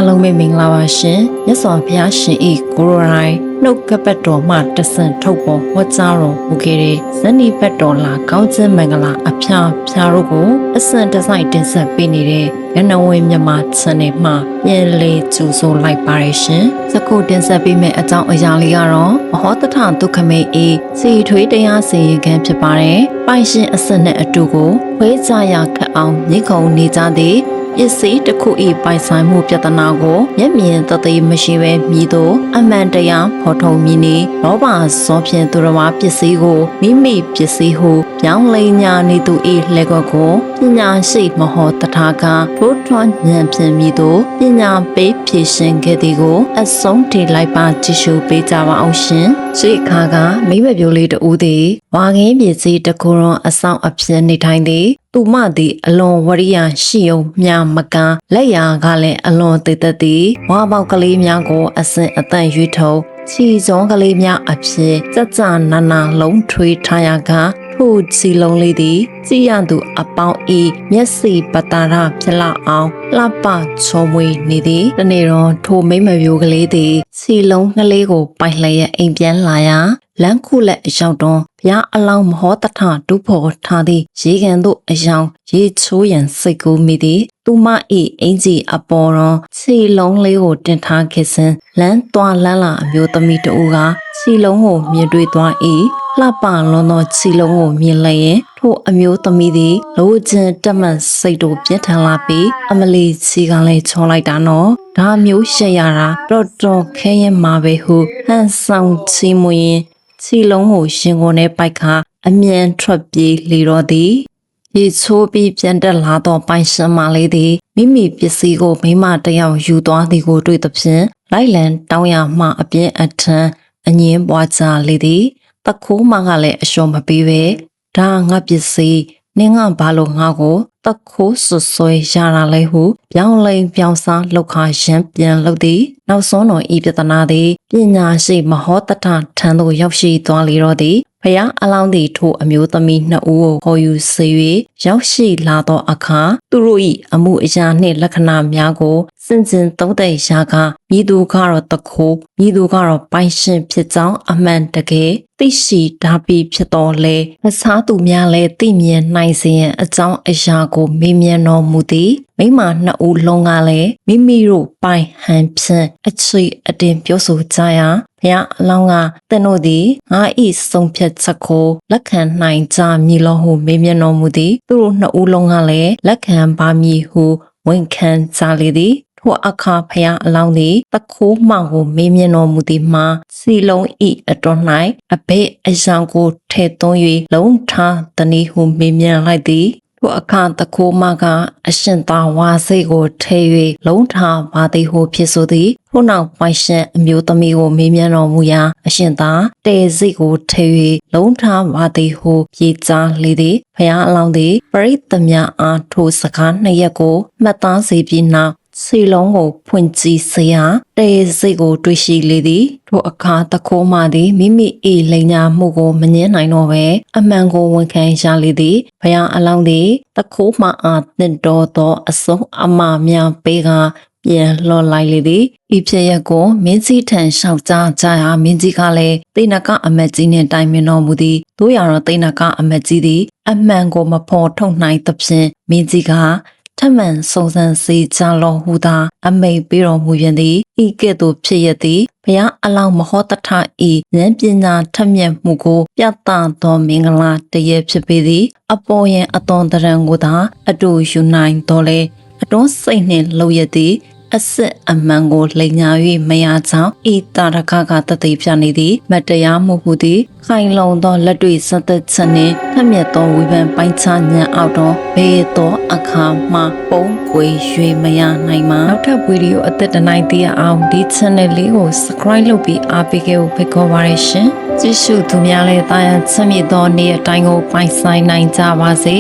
လုံးမင်္ဂလာပါရှင်မြတ်စွာဘုရားရှင်ဤကိုရိုရိုင်းနှုတ်ကပတ်တော်မှတဆင့်ထုတ်ပေါ်ဝတ်ကြားတော်မူခဲ့တဲ့ဇနီးဘတ်တော်လာကောင်းခြင်းမင်္ဂလာအဖျားတို့ကိုအစံတစိုက်တင်ဆက်ပေးနေတဲ့ရနဝင်းမြမ channel မှာပြန်လေးကြိုဆိုလိုက်ပါရရှင်စခုတင်ဆက်ပေးမယ့်အကြောင်းအရာလေးကတော့မဟောတထဒုက္ခမေဤစီထွေးတရားစီရင်ခံဖြစ်ပါတယ်ပိုင်ရှင်အစနဲ့အတူကိုဝဲကြရခတ်အောင်ညှိခုံနေကြသည်ပစ္စည်းတစ်ခု၏ပိုင်ဆိုင်မှုပြဿနာကိုမျက်မြင်သက်သေမရှိဘဲမြည်သို့အမှန်တရားဖော်ထုတ်မည်နေလောဘဇောဖြင့်သူတော်ဘာပစ္စည်းကိုမိမိပစ္စည်းဟုပြောင်းလဲညာနေသူ၏လက်ကွက်ကိုပညာရှိမဟောတထာကထိုးထွန်းဉာဏ်ဖြင့်မြည်သို့ပညာပေးဖြည့်ရှင်ခဲ့သည်ကိုအဆုံးထိလိုက်ပါကြည့်ရှုပေးကြပါအောင်ရှင်ရှိခါကမိမပြိုလေးတူသည်ဝါခင်းပစ္စည်းတစ်ခုလုံးအဆောင်အဖြစ်နေထိုင်သည်သူမသည်အလွန်ဝရိယရှိုံမြမကလက်ရာကလည်းအလွန်တည်တတ်သည်ဝါပေါက်ကလေးများကိုအစင်အတန့်ရွေးထုတ်ချီစုံကလေးများအဖြစ်ကြကြနာနာလုံးထွေးထားရကထို့ချီလုံးလေးသည်ကြည်ရသူအပေါင်းဤမျက်စိပတာရဖြစ်လာအောင်လှပချောမွေနေသည်တနေ့တော့ထိုမိမပြိုကလေးသည်ချီလုံးကလေးကိုပိုက်လျက်အိမ်ပြန်လာရာလမ်းခုလက်အရောက်တော့ဘုရားအလောင်းမဟောတထဒုဖို့ထားသည်ရေကန်တို့အယောင်ရေချိုးရန်စိတ်ကူးမိသည်သူမ၏အင်ကြီးအပေါ်တော့ခြေလုံးလေးကိုတင်ထားခဲ့စဉ်လမ်းသွားလန်းလာအမျိုးသမီးတူကခြေလုံးကိုမြင်တွေ့သွား၏လှပလွန်သောခြေလုံးကိုမြင်လျင်ထိုအမျိုးသမီးသည်လိုချင်တက်မှန်စိတ်တို့ပြင်းထန်လာပြီးအမလီခြေကလည်းချောလိုက်တာနော်ဒါမျိုးရှက်ရတာတော်ခဲရင်မှာပဲဟုဟန်ဆောင်ချီမွင်ခြေလုံးကိုရှင်ကုန်နဲ့ပိုက်ခါအမြန်ထွက်ပြေးလေတော့သည်ရေချိုးပြီးပြန်တက်လာသောပိုင်ရှင်မလေးသည်မိမိပစ္စည်းကိုမိမတယောက်ယူသွားသည်ကိုတွေ့သဖြင့်လိုက်လံတောင်းရမှအပြင်းအထန်အငင်းပွားကြလေသည်တခိုးမကလည်းအလျှော်မပေးပဲဒါငါပစ္စည်းနင်းကဘာလို့ငါကိုတခိုးဆွဆွဲရတာလဲဟုပြောင်းလဲပြောင်းစားလောက်ခါရမ်းပြန်လုပ်သည်နောက်ဆုံးတော့ဤပြဿနာသည်ပညာရှိမဟောတထထံသို့ရောက်ရှိသွားလေတော့သည်ဖယားအလောင်းသည်ထိုအမျိုးသမီးနှစ်ဦးကိုခေါ်ယူစေ၍ရောက်ရှိလာသောအခါသူတို့၏အမှုအရာနှင့်လက္ခဏာများကိုစင်စင်သုံးသပ်ရာကမိသူကတော့တခိုးမိသူကတော့ပိုင်ရှင်ဖြစ်ကြောင်းအမှန်တကယ်သိရှိဓာပြီးဖြစ်တော်လဲမဆားသူများလည်းသိမြင်နိုင်စေရန်အကြောင်းအရာကိုမေးမြန်းတော်မူသည်မိမနှစ်ဦးလုံးကလည်းမိမိတို့ပိုင်ဟန်ဖြင့်အခြေအတင်ပြောဆိုကြရာဘုရားအလောင်းကသင်တို့သည်ငါ၏ဆုံးဖြတ်ချက်ကိုလက်ခံနိုင်ကြမည်လို့ဟုမေးမြန်းတော်မူသည်သူတို့နှစ်ဦးလုံးကလည်းလက်ခံပါမည်ဟုဝန်ခံကြလေသည်ထိုအခါဖယားအလောင်းသည်တခိုးမှောင်ကိုမေးမြန်းတော်မူသည်မှာစီလုံးဤအတွ၌အဘဲအယံကိုထဲ့သွင်း၍လုံးထားတနည်းဟုမေးမြန်းလိုက်သည်ထိုအခါတခိုးမကအရှင်သာဝါစိတ်ကိုထဲ၍လုံးထားပါသည်ဟုဖြစ်ဆိုသည်ထို့နောက်ပိုင်ရှင်အမျိုးသမီးကိုမေးမြန်းတော်မူရာအရှင်သာတဲစိတ်ကိုထဲ၍လုံးထားပါသည်ဟုပြေကြားလေသည်ဖယားအလောင်းသည်ပရိသတ်များအားထိုစကားနှစ်ရက်ကိုမှတ်သားစေပြီးနောက်စီလုံးကိုဖွင့်ကြည့်စေရာတဲစိတ်ကိုတွေ့ရှိလေသည်ထိုအခါတခိုးမသည်မိမိ၏လိန်ညာမှုကိုမငြင်းနိုင်တော့ပဲအမှန်ကိုဝန်ခံရလေသည်ဘုရားအလောင်းသည်တခိုးမအားသင့်တော်သောအဆုံးအမများပေးကပြန်လော်လိုက်လေသည်ဤဖြစ်ရက်ကိုမင်းကြီးထံလျှောက်ကြားကြရာမင်းကြီးကလည်းတိဏကအမတ်ကြီးနှင့်တိုင်ပင်တော်မူသည်တို့ရတော့တိဏကအမတ်ကြီးသည်အမှန်ကိုမဖော်ထုတ်နိုင်သဖြင့်မင်းကြီးကထမှန်စုံစမ်းစေကြလောဟုသာအမိန်ပေးတော်မူရင်သည်ဤကဲ့သို့ဖြစ်ရသည်ဘုရားအလောင်းမဟောတထဤဉာဏ်ပညာထက်မြက်မှုကိုပြသသောမင်္ဂလာတည်းဖြစ်ပေသည်အပေါ်ယံအသွန်တရံကိုသာအတူယူနိုင်တော်လဲအတွန်းစိတ်နှင့်လှုပ်ရသည်အစစ်အမှန်ကိုလိန်ညာ၍မရကြောင်းဤတာရကကတသိပြနေသည်မတရားမှုဟုသည်ခိုင်လုံသောလက်တွေ့စသက်ချက်နှင့်ထက်မြက်သောဝိပန်ပိုင်းခြားဉာဏ်အောက်တွင်ဘေးသောအခါမှပုံကွေရွှေမရနိုင်မှာနောက်ထပ်ဗီဒီယိုအသက်တနိုင်သိရအောင်ဒီ channel လေးကို subscribe လုပ်ပြီးအားပေးခဲ့ဖို့ဖိတ်ခေါ်ပါရရှင်ကြည့်ရှုသူများလည်းတာယာချမ်းမြေ့သောနေ့အတိုင်းကိုပိုင်ဆိုင်နိုင်ကြပါစေ